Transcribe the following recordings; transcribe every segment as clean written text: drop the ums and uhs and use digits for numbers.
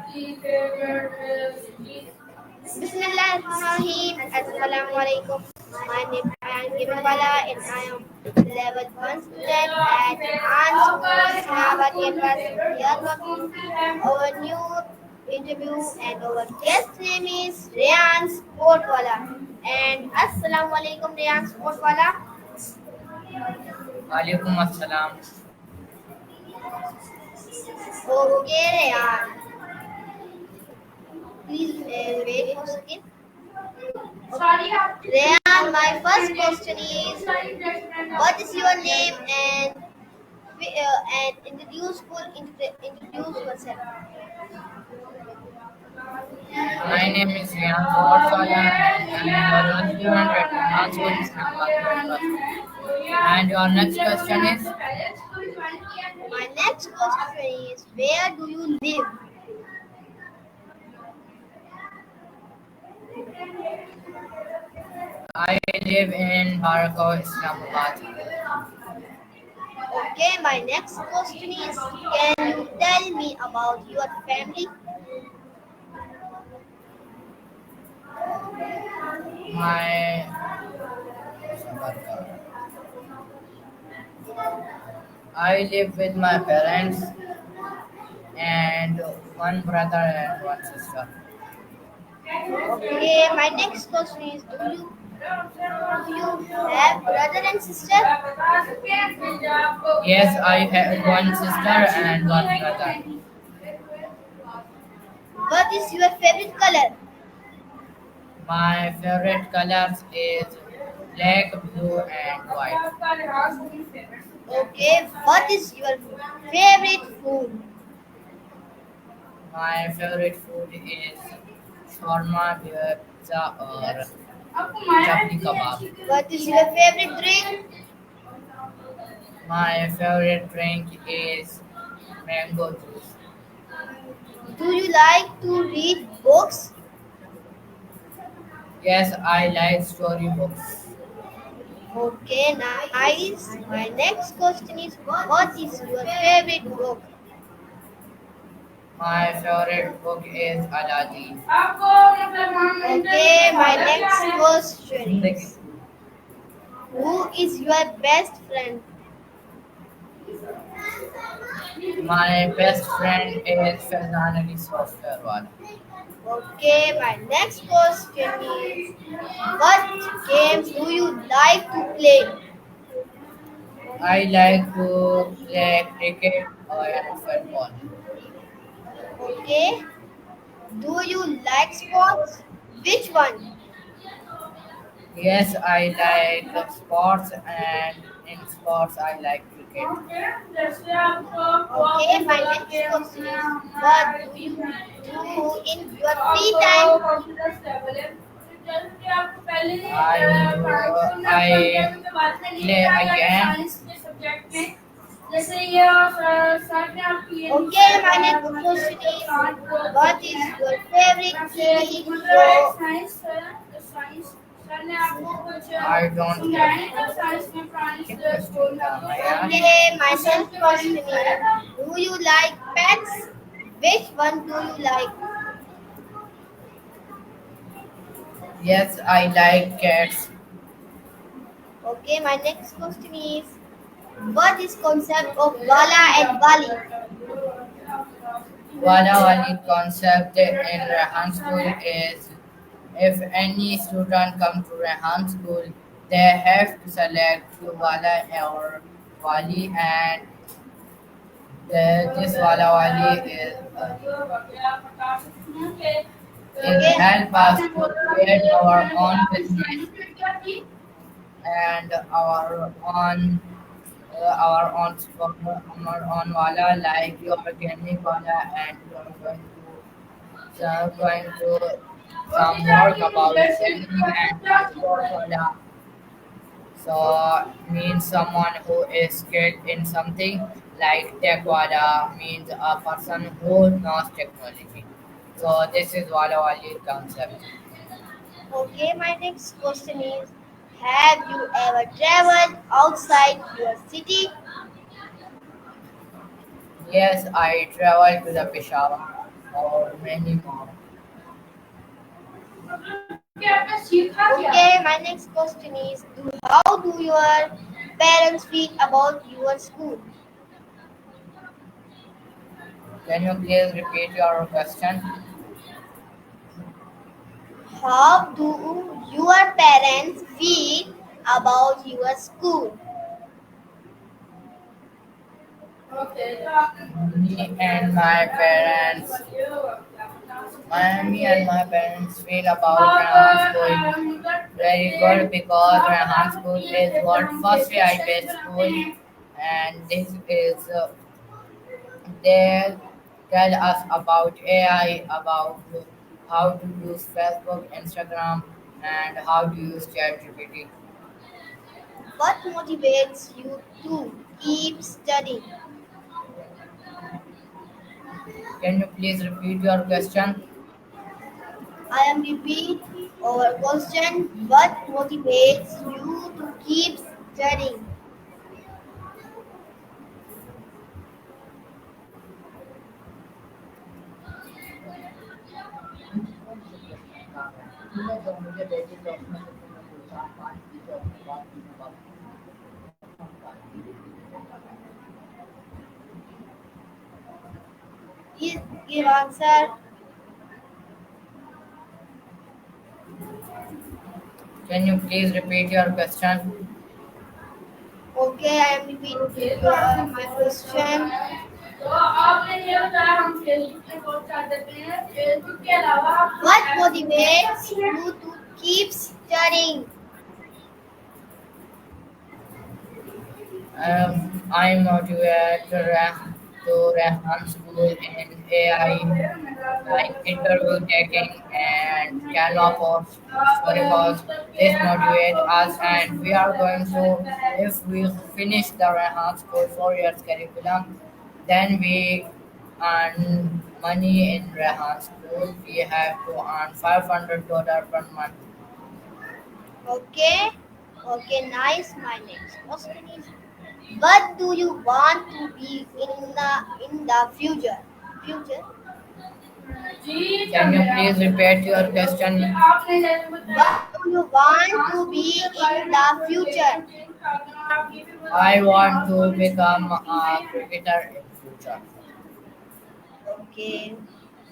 Bismillahirrahmanirrahim. Assalamualaikum. My name I am Gimwala and I am level 1 student at An School Islamabad campus. We are working our new interview and our guest name is Rayan Sportwala. And Assalamualaikum Rayan Sportwala. वालेकुम अस्सलाम। Okay Rayan. Please wait for a second. Rayan, my first question is what is your name and introduce yourself. My name is Riyan Kaurfala and I'm a student at Anand School Islamabad campus. And your next question is, My next question is where do you live? I live in Bharakau, Islamabad. Okay, my next question is can you tell me about your family? My I live with my parents and one brother and one sister. Okay, my next question is do you have brother and sister? Yes, I have one sister and one brother. What is your favorite color? My favorite colors is black, blue, and white. Okay, what is your favorite food? My favorite food is shawarma, pizza, or chapli kebab. What is your favorite drink? My favorite drink is mango juice. Do you like to read books? Yes, I like storybooks. Okay, nice. My next question is what is your favorite book? My favorite book is Aladdin. Okay, my next question is who is your best friend? My best friend is Faizan Ali Software. Okay, my next question is what games do you like to play? I like to play cricket and football. Okay, do you like sports? Which one? Yes, I like sports, and in sports I like cricket. Okay, my next question is what do you do in your free time? I play again. Okay, my next question is what is your favorite TV show? I don't have a question. Okay, my next question is do you like pets? Which one do you like? Yes, I like cats. Okay, my next question is what is concept of Wala and Bali? Wala Wali concept in Rehan school is if any student come to Rehan school, they have to select Wala or Wali, and this Wala Wali is Okay, help us to create our own business and our own wala like your organic wala, and you're going to some work about selling and transport wala. So means someone who is skilled in something like tech wala means a person who knows technology. So this is wala wali concept. okay, my next question is have you ever traveled outside your city? Yes, I traveled to the Peshawar. or many more. Okay, my next question is how do your parents feel about your school? Can you please repeat your question? How do your parents feel about your school? Me and my parents, me and my parents feel about Rehan School very good because Rehan School is what first AI-based school, and this is they tell us about AI, about how to use Facebook, Instagram, and how to use ChatGPT. What motivates you to keep studying? Can you please repeat your question? I am repeat our question. What motivates you to keep studying? Is your answer Can you please repeat your question? okay? I am repeating my question. What motivates you to keep studying? I'm motivated to Rehan School in AI, like interview taking and Canva post, story post. This motivates us, and we are going to, if we finish the Rehan School 4 years curriculum, then we earn money in Rehan School. We have to earn $500 per month. Okay, okay, nice. My next question is, what do you want to be in the future? Future. Can you please repeat your question? What do you want to be in the future? I want to become a cricketer in future. Okay.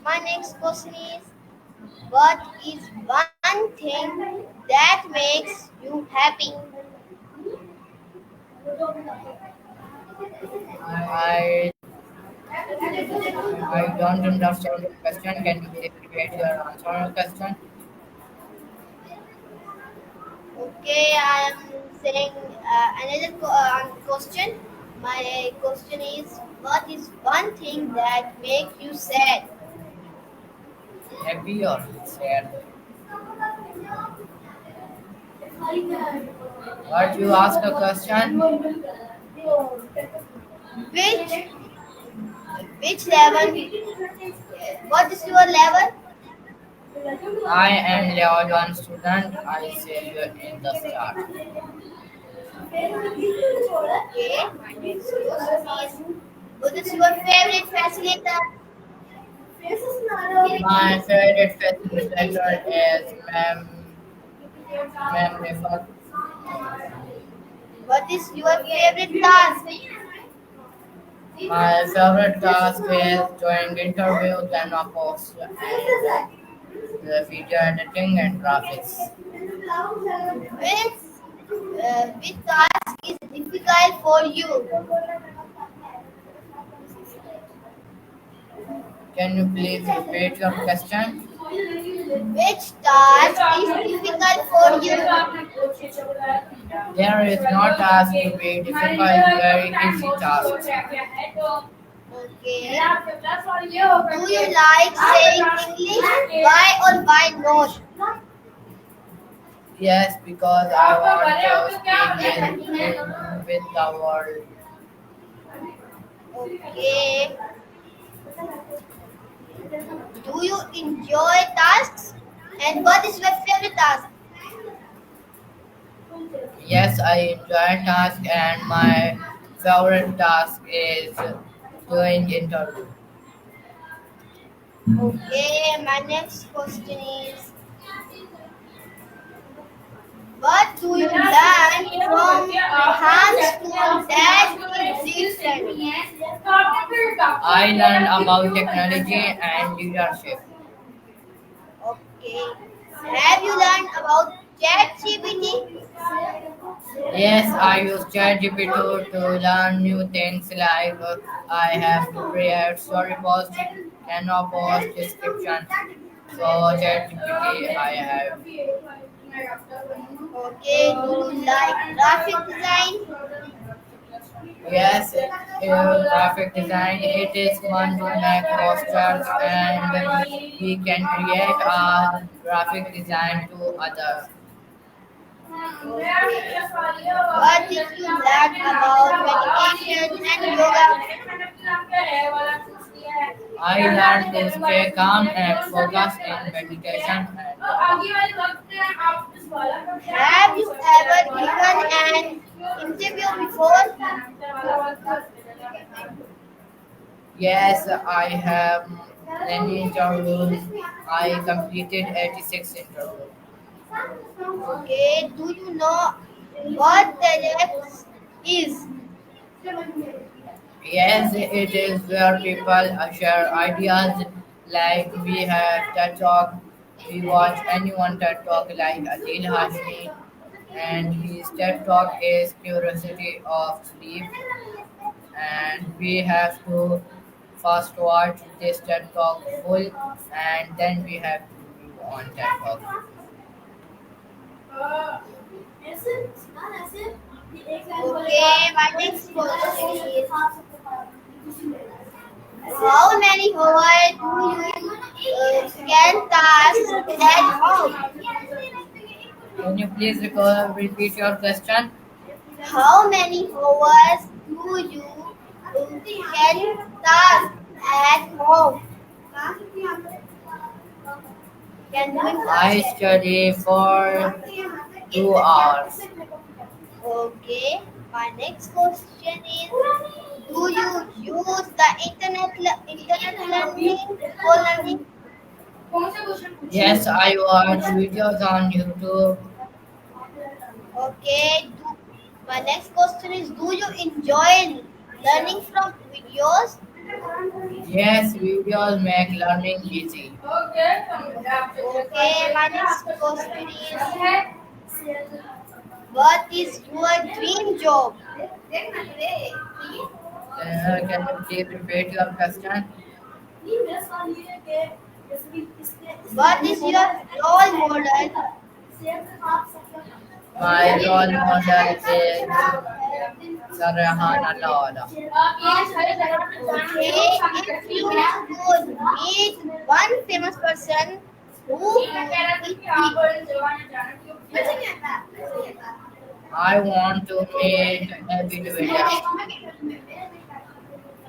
My next question is, what is one thing that makes you happy? I I don't understand your question. Can you please repeat your answer or question? Okay, I am saying another question. My question is, what is one thing that makes you sad? Happy or sad? What you ask a question? Which which level? What is your level? I am level one student. I say you in the start. Okay, my next question is, what is your favorite facilitator? My favorite facilitator is Ma'am Rifat. What is your favorite task? My favorite task is doing interviews and posts and the video editing and graphics. Which task is difficult for you? Can you please repeat your question? Which task is difficult for you? There is no task to be difficult, very easy tasks. Okay. Do you like saying English? Why or why not? Yes, because I want to speak with the world. Okay. Do you enjoy tasks? And what is your favorite task? Yes, I enjoy task and my favorite task is doing interview. Okay, my next question is, what do you learn from Rehan's school that is different? I learned about technology and leadership. Okay. Have you learned about ChatGPT? Yes, I use ChatGPT to learn new things like I have to create story post, Canva post, description. So ChatGPT I have. Okay. Do you like graphic design? Yes, graphic design. It is fun to make posters and we can create a graphic design to others. Okay. What did you learn about meditation and yoga? I learned to stay calm and focus in meditation and yoga. Have you ever given an interview before? Yes, I have many interviews. I completed 86 interviews. Okay. Do you know what TEDx is? Yes, it is where people share ideas. Like we have TED Talk. We watch anyone TED Talk like Adil Hashmi, and his TED Talk is Curiosity of Sleep. And we have to fast watch this TED Talk full, and then we have to review on TED Talk. Okay. My next question is, how many hours do you can task at home? Can you please repeat your question? How many hours do you can task at home? Can doing I task. study for 2 hours. Okay. My next question is, do you use the internet learning for learning? Yes, I watch videos on YouTube. Okay. My next question is, do you enjoy learning from videos? Yes, videos make learning easy. Okay. My next question is, what is your dream job? Can you please repeat your question? What is your role model? My role model is Sarahana Lawala. Okay, if you could meet one famous person, who would it be? I want to meet Abby Williams.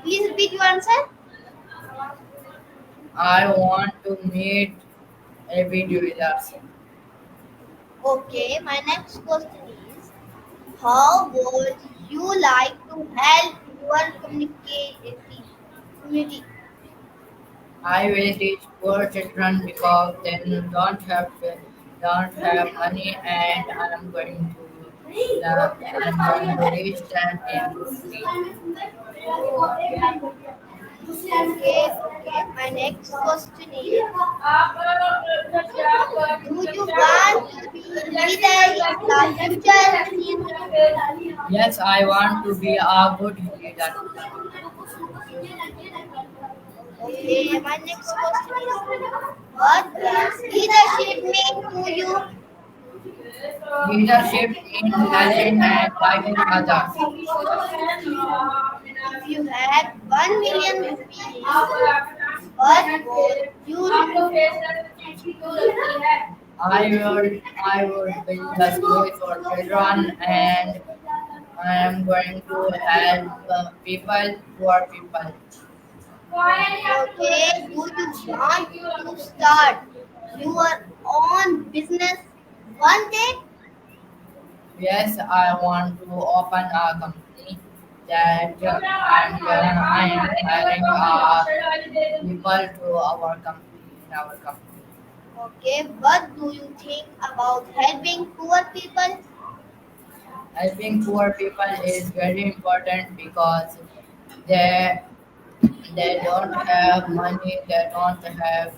Please repeat your answer. I want to meet Abby Williams. Okay, my next question is, how would you like to help your community? I will teach poor children because they don't have money, and I'm going to reach them in free. Okay. My next question is, do you want to be leader in the future? Yes, I want to be a good leader. Okay, my next question is, what does leadership mean to you? Leadership means helping and guiding others. If you had 1 million rupees, what would you do? I would build a school for children, and I am going to help poor people. Okay, do you want to start your own business one day? Yes, I want to open a company. that and I am hiring people to our company in our company. Okay, what do you think about helping poor people? Helping poor people is very important because they they don't have money, they don't have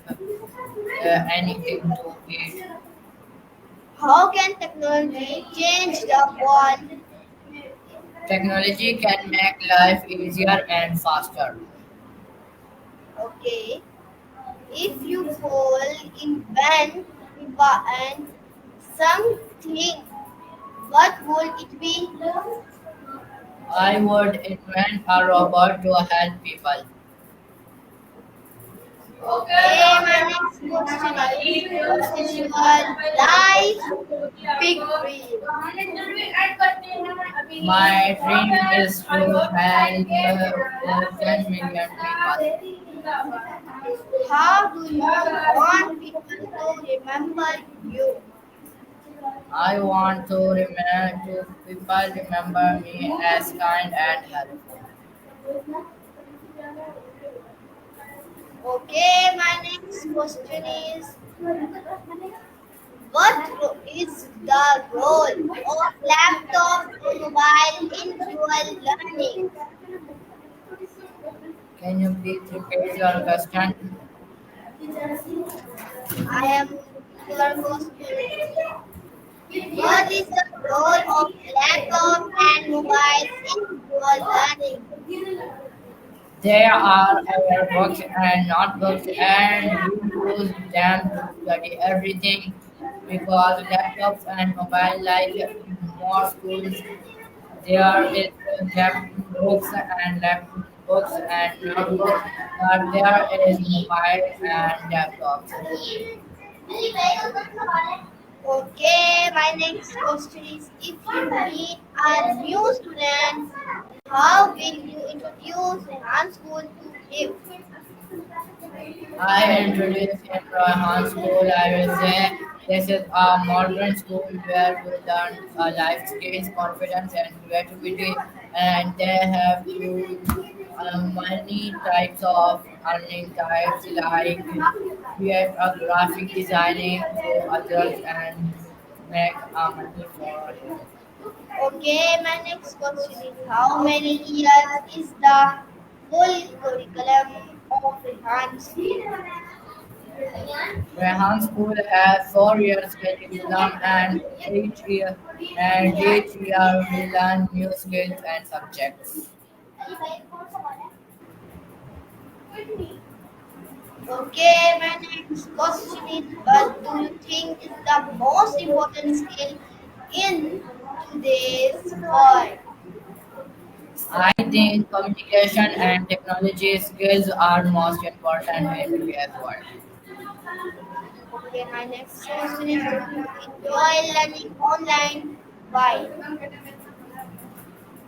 anything to eat. How can technology change the world? Technology can make life easier and faster. Okay, if you fall in van and something, what would it be? I would invent a robot to help people. Okay, my next question is, what is your life big dream? My dream is to help 10 million people. How do you want people to remember you? I want to people remember me as kind and helpful. Okay, my next question is, is the role of laptop or mobile in your learning? Can you please repeat your question? I am your question. What is the role of laptop and mobile in your learning? They are our books and notebooks, and we use them to study everything because laptops and mobile, like more schools, there is books and books and notebooks, but there is mobile and laptops. Okay, my next question is, if you meet a new student, how will you introduce Rehan School to him? I introduce him to Rehan School. I will say this is a modern school where we learn life skills, confidence, and creativity, and they have many types of earning types like create a graphic designing for others and make money for him. Okay, my next question is, how many years is the full curriculum of Rehan School? Rehan School has 4 years curriculum and each year we learn new skills and subjects. Okay, my next question is, what do you think is the most important skill in today's world? I think communication and technology skills are most important in today's world. Okay, my next question is, do you enjoy learning online? Why?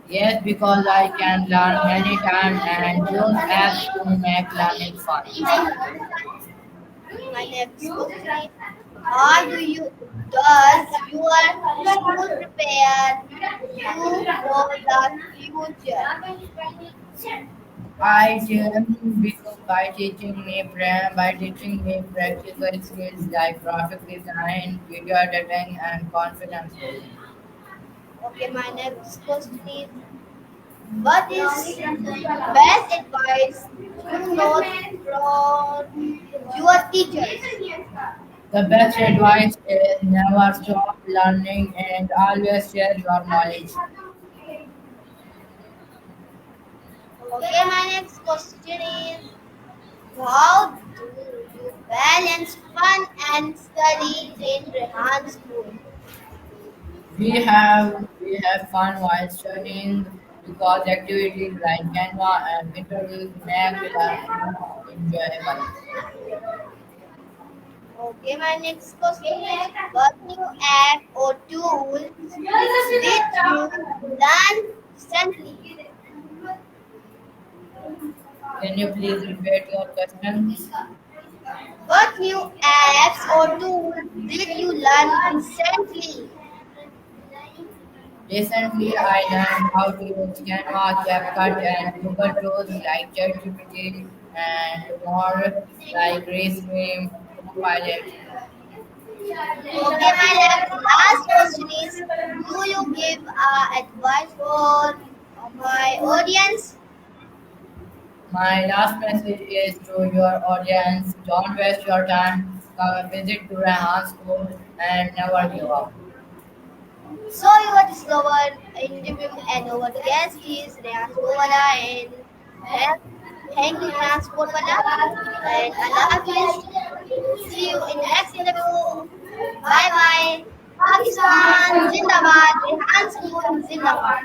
Yes, because I can learn many times and use apps to make learning fun. My next question is, how does your school prepare you for the future? I learn by teaching me practical skills like graphic design, video editing, and confidence building. Okay, my next question is, what is best advice you know from your teachers? The best advice is never stop learning and always share your knowledge. Okay, my next question is, how do you balance fun and study in Rehan School? We have fun while studying because activities like Canva and interviews make learning more enjoyable. Okay, my next question is, what new app or tool did you learn recently? Can you please repeat your question? What new apps or tools did you learn recently? Recently, I learned how to use Canva, CapCut, and Google tools like ChatGPT and more like Restream, Copilot. Okay, my last question is, do you give advice for my audience? My last message is to your audience: don't waste your time. Visit to Rehan School and never give up. So you are discovered interviewing and our guest is Rehan Wala and Rehan. Thank you, Rehan Wala, and Allah Hafiz. See you in next interview. Bye bye. Pakistan Zindabad. Rehan School Zindabad.